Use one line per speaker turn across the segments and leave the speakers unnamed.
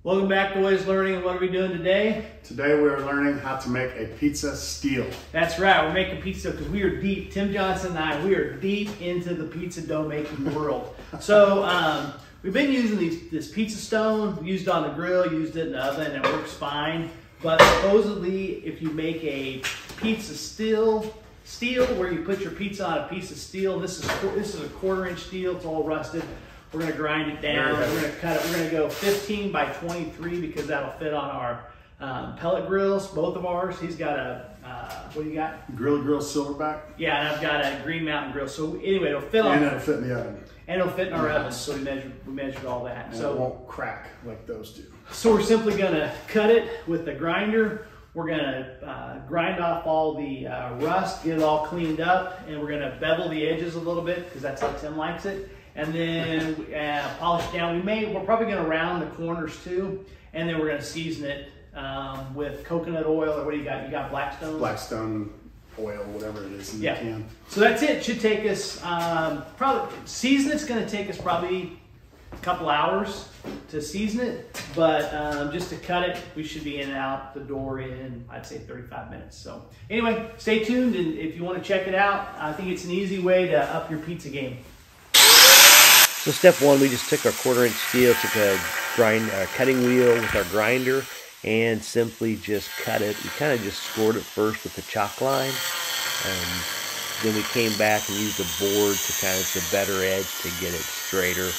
Welcome back to Always Learning. What are we doing today?
Today we're learning how to make a pizza steel.
That's right, we're making pizza because we are deep, Tim Johnson and I, we are deep into the pizza dough making world. So we've been using this pizza stone, we used it on the grill, used it in the oven, and it works fine. But supposedly if you make a pizza steel where you put your pizza on a piece of steel, this is a 1/4 inch steel, it's all rusted. We're going to grind it down, we're going to cut it, we're going to go 15 by 23 because that'll fit on our pellet grills, both of ours. He's got a, what do you got?
Grill Silverback.
Yeah, and I've got a Green Mountain grill. So anyway, it'll fit on.
And it'll fit in the oven.
And it'll fit in our oven, so we measured all that.
And
so
it won't crack like those do.
So we're simply going to cut it with the grinder. We're going to grind off all the rust, get it all cleaned up, and we're going to bevel the edges a little bit because that's how Tim likes it. And then polish down. We're probably going to round the corners too, and then we're going to season it with coconut oil, or what do you got? You got Blackstone?
Blackstone oil, whatever it is in the can.
So that's it. It should take us probably it's going to take us probably a couple hours to season it, but just to cut it, we should be in and out the door in, I'd say, 35 minutes. So anyway, stay tuned, and if you want to check it out, I think it's an easy way to up your pizza game.
So step one, we just took our 1/4 inch steel, took a cutting wheel with our grinder, and simply just cut it. We kind of just scored it first with the chalk line. Then we came back and used a board to kind of the better edge to get it straighter.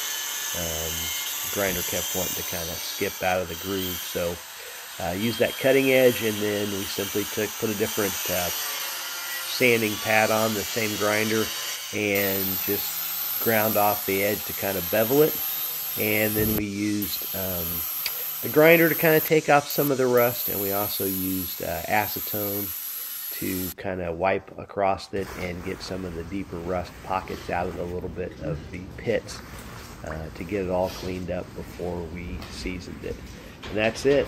The grinder kept wanting to kind of skip out of the groove, so use that cutting edge, and then we simply put a different sanding pad on the same grinder and just ground off the edge to kind of bevel it. And then we used a grinder to kind of take off some of the rust, and we also used acetone to kind of wipe across it and get some of the deeper rust pockets out of a little bit of the pits to get it all cleaned up before we seasoned it. And that's it.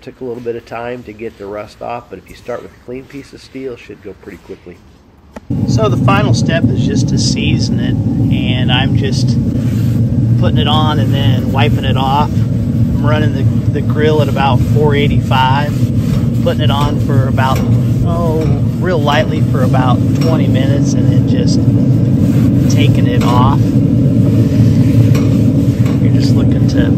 Took a little bit of time to get the rust off, but if you start with a clean piece of steel, it should go pretty quickly.
So the final step is just to season it, and I'm just putting it on and then wiping it off. I'm running the grill at about 485, putting it on for about, real lightly for about 20 minutes, and then just taking it off. You're just looking to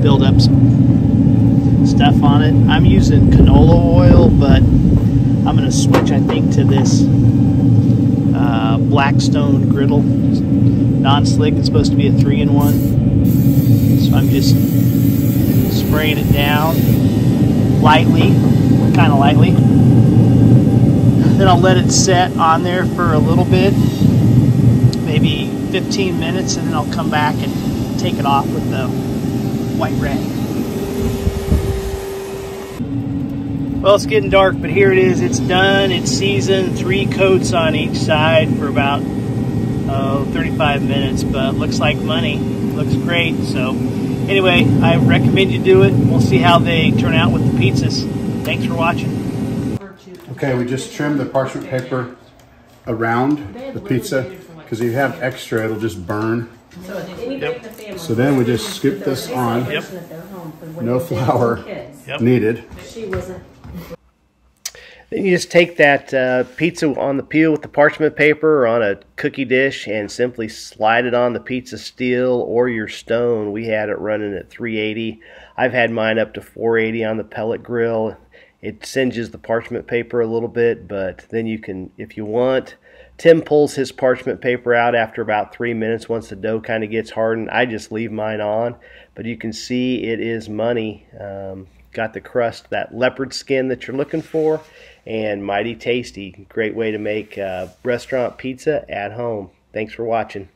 build up some stuff on it. I'm using canola oil, but I'm going to switch, I think, to this Blackstone griddle non-slick. It's supposed to be a 3-in-1. So I'm just spraying it down lightly, kind of lightly. Then I'll let it set on there for a little bit, maybe 15 minutes, and then I'll come back and take it off with the white rag. Well, it's getting dark, but here it is. It's done. It's seasoned. 3 coats on each side for about 35 minutes, but looks like money. Looks great. So anyway, I recommend you do it. We'll see how they turn out with the pizzas. Thanks for watching.
Okay, we just trimmed the parchment paper around the pizza because if you have extra, it'll just burn.
Yep.
So then we just scoop this on.
Yep.
No flour needed.
Then you just take that pizza on the peel with the parchment paper or on a cookie dish and simply slide it on the pizza steel or your stone. We had it running at 380. I've had mine up to 480 on the pellet grill. It singes the parchment paper a little bit, but then you can, if you want, Tim pulls his parchment paper out after about 3 minutes once the dough kind of gets hardened. I just leave mine on, but you can see it is money. Got the crust, that leopard skin that you're looking for, and mighty tasty. Great way to make restaurant pizza at home. Thanks for watching.